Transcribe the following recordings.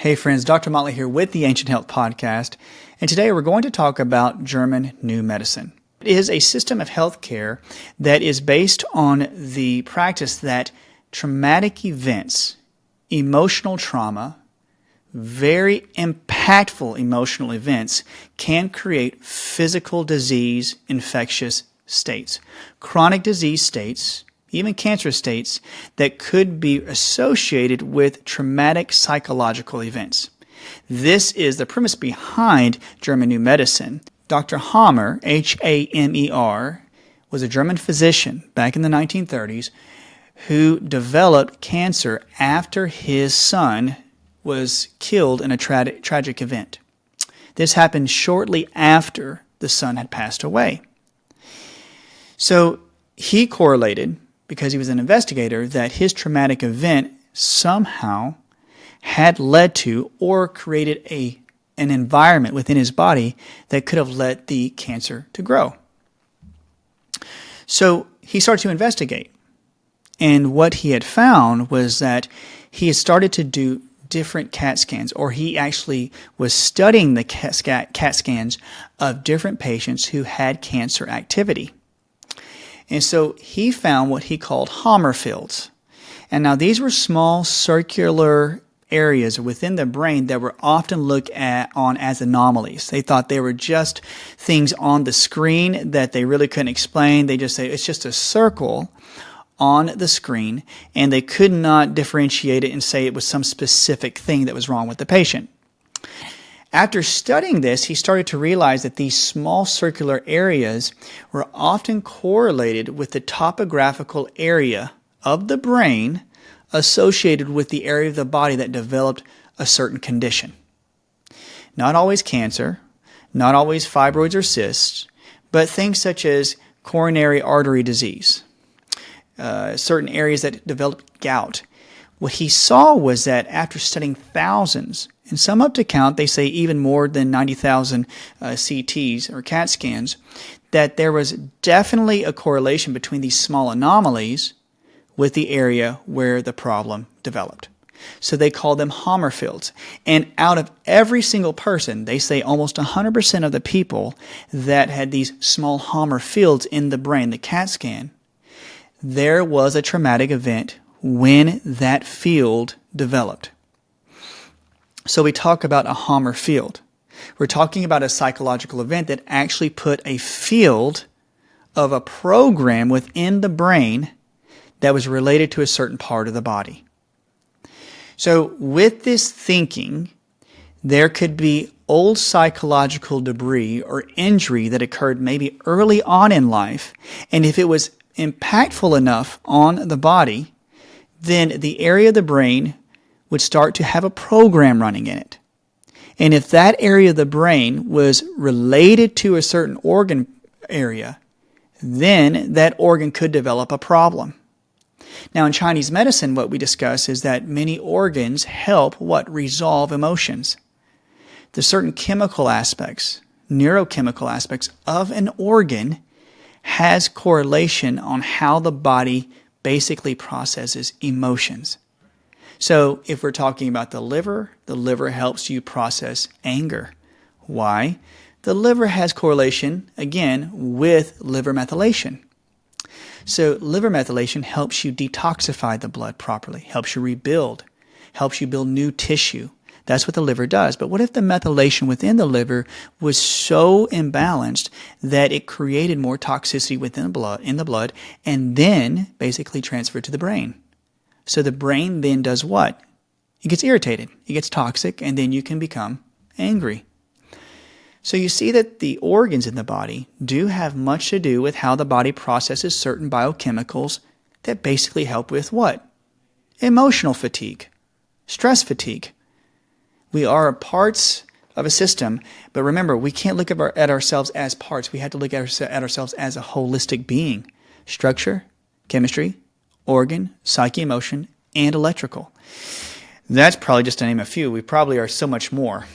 Hey friends, Dr. Motley here with the Ancient Health Podcast, and today we're going to talk about German New Medicine. It is a system of healthcare that is based on the practice that traumatic events, emotional trauma, very impactful emotional events can create physical disease, infectious states, chronic disease states, even cancer states that could be associated with traumatic psychological events. This is the premise behind German New Medicine. Dr. Hamer, Hamer, was a German physician back in the 1930s who developed cancer after his son was killed in a tragic event. This happened shortly after the son had passed away. So he correlated, because he was an investigator, that his traumatic event somehow had led to or created an environment within his body that could have led the cancer to grow. So he started to investigate. And what he had found was that he had started to do different CAT scans, or he actually was studying the CAT scans of different patients who had cancer activity. And so he found what he called Hamer fields. And now these were small circular areas within the brain that were often looked on as anomalies. They thought they were just things on the screen that they really couldn't explain. They just say it's just a circle on the screen, and they could not differentiate it and say it was some specific thing that was wrong with the patient. After studying this, he started to realize that these small circular areas were often correlated with the topographical area of the brain associated with the area of the body that developed a certain condition. Not always cancer, not always fibroids or cysts, but things such as coronary artery disease, certain areas that developed gout. What he saw was that after studying thousands, and some up to count, they say even more than 90,000 CTs or CAT scans, that there was definitely a correlation between these small anomalies with the area where the problem developed. So they call them Hamer fields. And out of every single person, they say almost 100% of the people that had these small Hamer fields in the brain, the CAT scan, there was a traumatic event when that field developed. So we talk about a Hamer field. We're talking about a psychological event that actually put a field of a program within the brain that was related to a certain part of the body. So with this thinking, there could be old psychological debris or injury that occurred maybe early on in life, and if it was impactful enough on the body, then the area of the brain would start to have a program running in it. And if that area of the brain was related to a certain organ area, then that organ could develop a problem. Now in Chinese medicine, what we discuss is that many organs help resolve emotions. The certain chemical aspects, neurochemical aspects of an organ has correlation on how the body basically processes emotions. So if we're talking about the liver helps you process anger. Why? The liver has correlation, again, with liver methylation. So liver methylation helps you detoxify the blood properly, helps you rebuild, helps you build new tissue. That's what the liver does. But what if the methylation within the liver was so imbalanced that it created more toxicity within the blood, and then basically transferred to the brain? So the brain then does what? It gets irritated, it gets toxic, and then you can become angry. So you see that the organs in the body do have much to do with how the body processes certain biochemicals that basically help with what? Emotional fatigue, stress fatigue. We are parts of a system, but remember, we can't look at ourselves as parts. We have to look at ourselves as a holistic being. Structure, chemistry, organ, psyche, emotion, and electrical. That's probably just to name a few. We probably are so much more.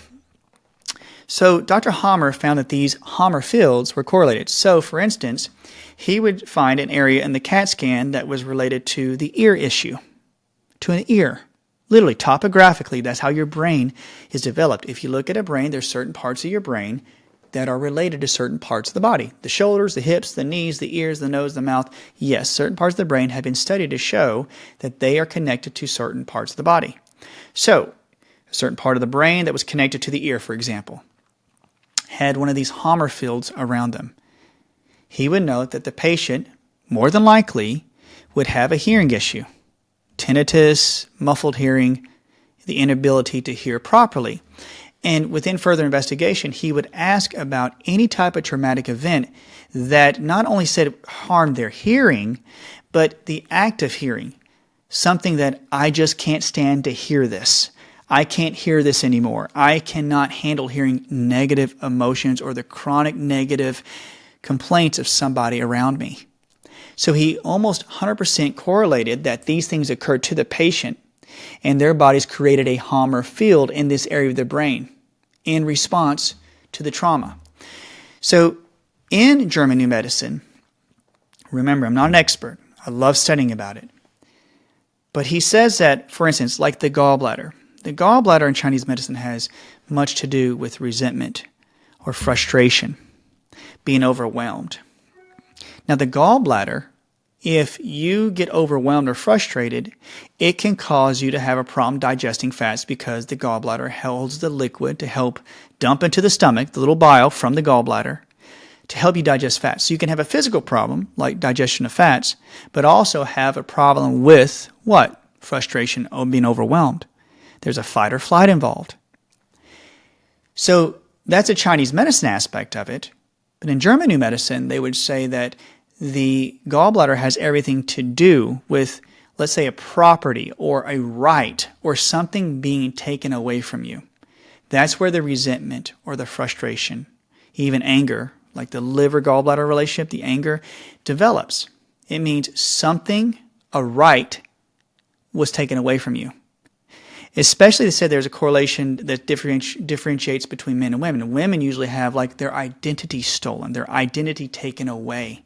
So Dr. Hamer found that these Hamer fields were correlated. So for instance, he would find an area in the CAT scan that was related to the ear issue, to an ear. Literally, topographically, that's how your brain is developed. If you look at a brain, there's certain parts of your brain that are related to certain parts of the body. The shoulders, the hips, the knees, the ears, the nose, the mouth. Yes, certain parts of the brain have been studied to show that they are connected to certain parts of the body. So, a certain part of the brain that was connected to the ear, for example, had one of these Homer fields around them. He would note that the patient, more than likely, would have a hearing issue. Tinnitus, muffled hearing, the inability to hear properly. And within further investigation, he would ask about any type of traumatic event that not only said harmed their hearing, but the act of hearing. Something that I just can't stand to hear this. I can't hear this anymore. I cannot handle hearing negative emotions or the chronic negative complaints of somebody around me. So he almost 100% correlated that these things occurred to the patient and their bodies created a Homer field in this area of the brain in response to the trauma. So in German New Medicine, remember, I'm not an expert. I love studying about it. But he says that, for instance, like the gallbladder in Chinese medicine has much to do with resentment or frustration, being overwhelmed. Now, the gallbladder, if you get overwhelmed or frustrated, it can cause you to have a problem digesting fats because the gallbladder holds the liquid to help dump into the stomach, the little bile from the gallbladder, to help you digest fats. So you can have a physical problem, like digestion of fats, but also have a problem with what? Frustration or being overwhelmed. There's a fight or flight involved. So that's a Chinese medicine aspect of it. But in German New Medicine, they would say that the gallbladder has everything to do with, let's say, a property or a right or something being taken away from you. That's where the resentment or the frustration, even anger, like the liver-gallbladder relationship, the anger, develops. It means something, a right, was taken away from you. Especially, they said there's a correlation that differentiates between men and women. Women usually have like their identity stolen, their identity taken away.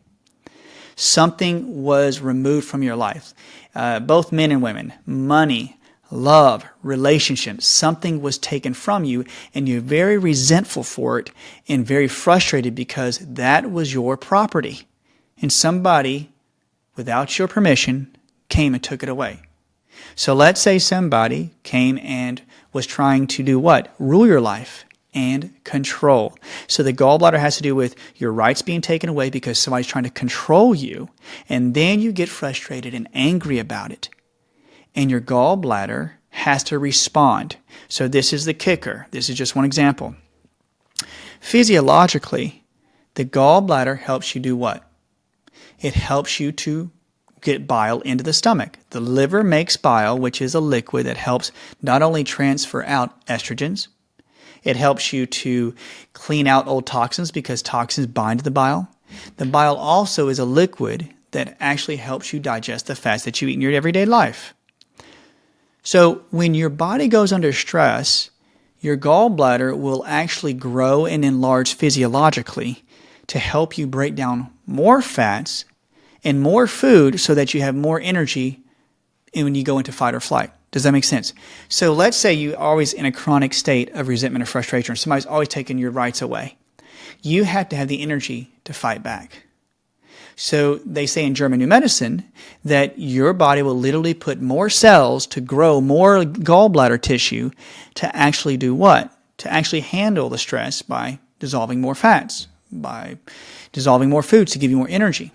Something was removed from your life. Both men and women, money, love, relationships, something was taken from you and you're very resentful for it and very frustrated because that was your property. And somebody, without your permission, came and took it away. So let's say somebody came and was trying to do what? Rule your life and control. So the gallbladder has to do with your rights being taken away because somebody's trying to control you. And then you get frustrated and angry about it. And your gallbladder has to respond. So this is the kicker. This is just one example. Physiologically, the gallbladder helps you do what? It helps you to get bile into the stomach. The liver makes bile, which is a liquid that helps not only transfer out estrogens, it helps you to clean out old toxins because toxins bind to the bile. The bile also is a liquid that actually helps you digest the fats that you eat in your everyday life. So when your body goes under stress, your gallbladder will actually grow and enlarge physiologically to help you break down more fats and more food so that you have more energy when you go into fight or flight. Does that make sense? So let's say you're always in a chronic state of resentment or frustration, or somebody's always taking your rights away. You have to have the energy to fight back. So they say in German New Medicine that your body will literally put more cells to grow more gallbladder tissue to actually do what? To actually handle the stress by dissolving more fats, by dissolving more foods to give you more energy.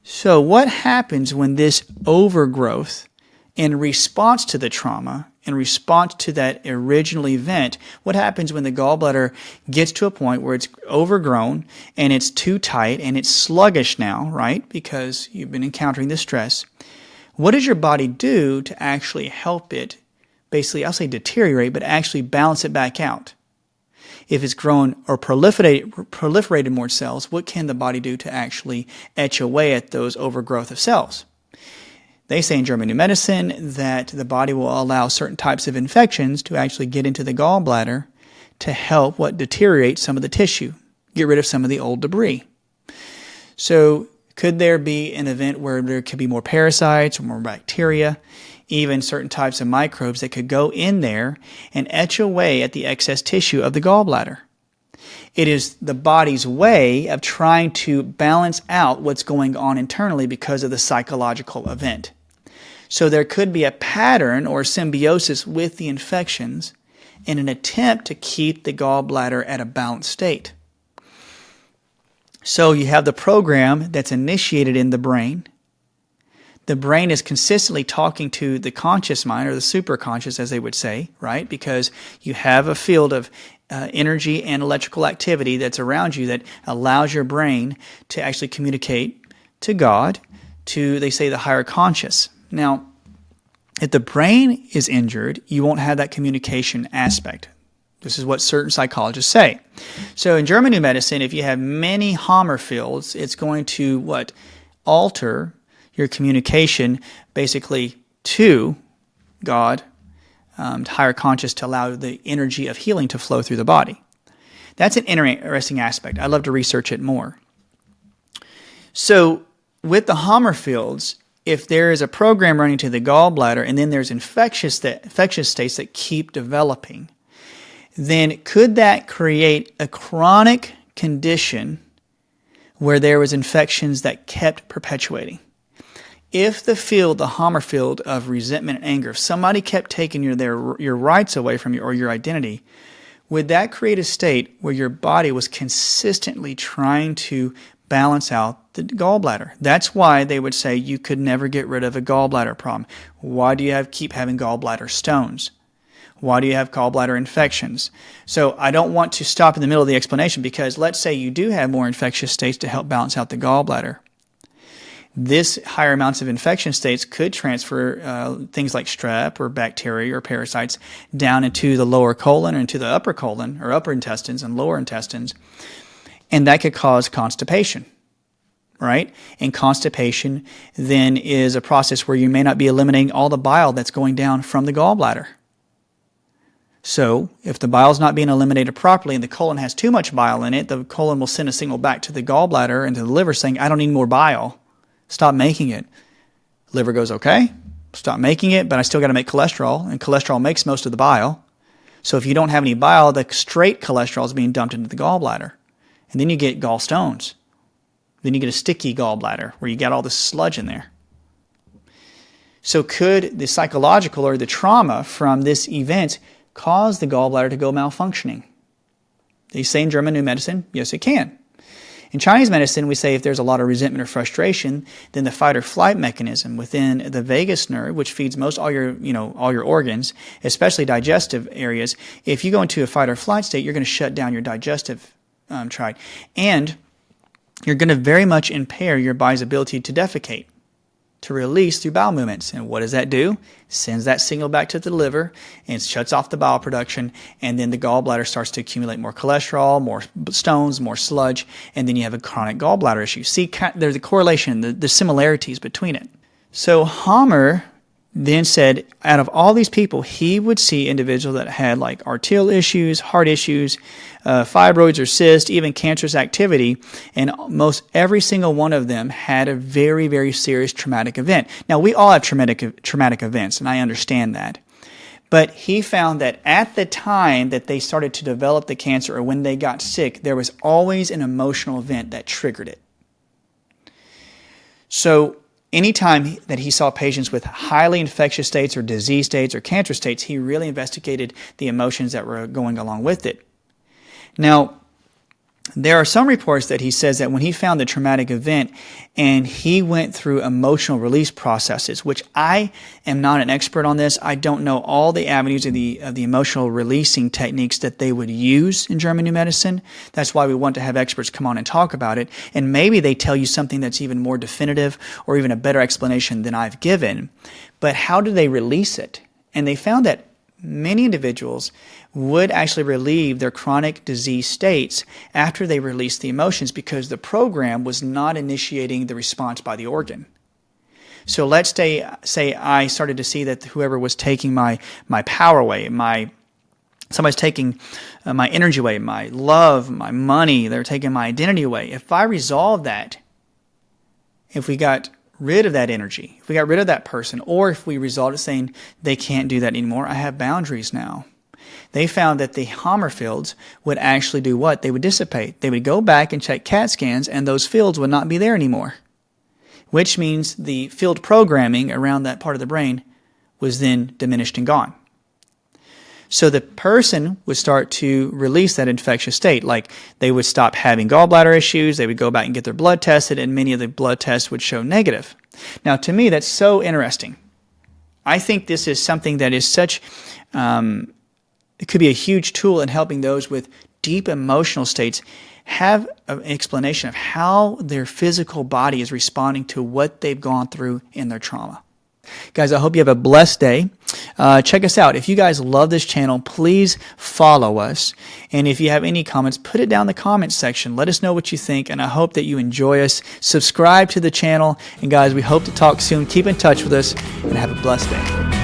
So what happens when this overgrowth in response to the trauma, in response to that original event, what happens when the gallbladder gets to a point where it's overgrown and it's too tight and it's sluggish now, right? Because you've been encountering the stress. What does your body do to actually help it, basically, I'll say deteriorate, but actually balance it back out? If it's grown or proliferated more cells, what can the body do to actually etch away at those overgrowth of cells? They say in German New Medicine that the body will allow certain types of infections to actually get into the gallbladder to help deteriorate some of the tissue, get rid of some of the old debris. So could there be an event where there could be more parasites or more bacteria even certain types of microbes that could go in there and etch away at the excess tissue of the gallbladder. It is the body's way of trying to balance out what's going on internally because of the psychological event. So there could be a pattern or symbiosis with the infections in an attempt to keep the gallbladder at a balanced state. So you have the program that's initiated in the brain. The brain is consistently talking to the conscious mind, or the superconscious as they would say, right? Because you have a field of energy and electrical activity that's around you that allows your brain to actually communicate to God, to, they say, the higher conscious. Now, if the brain is injured, you won't have that communication aspect. This is what certain psychologists say. So in German New Medicine, if you have many Hammer fields, it's going to alter your communication basically to God, to higher conscious, to allow the energy of healing to flow through the body. That's an interesting aspect. I'd love to research it more. So with the Hammer fields, if there is a program running to the gallbladder and then there's infectious states that keep developing, then could that create a chronic condition where there was infections that kept perpetuating? If the field, the Hammer field of resentment and anger, if somebody kept taking your rights away from you or your identity, would that create a state where your body was consistently trying to balance out the gallbladder? That's why they would say you could never get rid of a gallbladder problem. Why do you keep having gallbladder stones? Why do you have gallbladder infections? So I don't want to stop in the middle of the explanation, because let's say you do have more infectious states to help balance out the gallbladder. This higher amounts of infection states could transfer things like strep or bacteria or parasites down into the lower colon or into the upper colon or upper intestines and lower intestines, and that could cause constipation, right? And constipation then is a process where you may not be eliminating all the bile that's going down from the gallbladder. So if the bile is not being eliminated properly and the colon has too much bile in it, the colon will send a signal back to the gallbladder and to the liver saying, I don't need more bile. Stop making it. Liver goes, okay, stop making it, but I still got to make cholesterol, and cholesterol makes most of the bile. So if you don't have any bile, the straight cholesterol is being dumped into the gallbladder. And then you get gallstones. Then you get a sticky gallbladder where you got all this sludge in there. So could the psychological or the trauma from this event cause the gallbladder to go malfunctioning? They say in German New Medicine, yes, it can. In Chinese medicine, we say if there's a lot of resentment or frustration, then the fight or flight mechanism within the vagus nerve, which feeds all your organs, especially digestive areas, if you go into a fight or flight state, you're going to shut down your digestive tract, and you're going to very much impair your body's ability to defecate, to release through bowel movements. And what does that do? Sends that signal back to the liver and it shuts off the bowel production, and then the gallbladder starts to accumulate more cholesterol, more stones, more sludge, and then you have a chronic gallbladder issue. See, there's a correlation, the similarities between it. So Hammer then said out of all these people, he would see individuals that had like arterial issues, heart issues, fibroids or cysts, even cancerous activity, and most every single one of them had a very, very serious traumatic event. Now, we all have traumatic events, and I understand that. But he found that at the time that they started to develop the cancer or when they got sick, there was always an emotional event that triggered it. So anytime that he saw patients with highly infectious states or disease states or cancer states, he really investigated the emotions that were going along with it. Now, there are some reports that he says that when he found the traumatic event and he went through emotional release processes, which I am not an expert on this. I don't know all the avenues of the emotional releasing techniques that they would use in German New Medicine. That's why we want to have experts come on and talk about it. And maybe they tell you something that's even more definitive or even a better explanation than I've given. But how do they release it? And they found that many individuals would actually relieve their chronic disease states after they released the emotions because the program was not initiating the response by the organ. So let's say I started to see that whoever was taking my power away, somebody's taking my energy away, my love, my money, they're taking my identity away. If I resolve that, if we got rid of that energy, if we got rid of that person, or if we resulted saying they can't do that anymore, I have boundaries now. They found that the Hammer fields would actually do what? They would dissipate. They would go back and check CAT scans, and those fields would not be there anymore, which means the field programming around that part of the brain was then diminished and gone. So the person would start to release that infectious state. Like they would stop having gallbladder issues, they would go back and get their blood tested, and many of the blood tests would show negative. Now, to me, that's so interesting. I think this is something that is such, it could be a huge tool in helping those with deep emotional states have an explanation of how their physical body is responding to what they've gone through in their trauma. Guys, I hope you have a blessed day. Check us out. If you guys love this channel, please follow us. And if you have any comments, put it down in the comments section. Let us know what you think, and I hope that you enjoy us. Subscribe to the channel. And guys, we hope to talk soon. Keep in touch with us, and have a blessed day.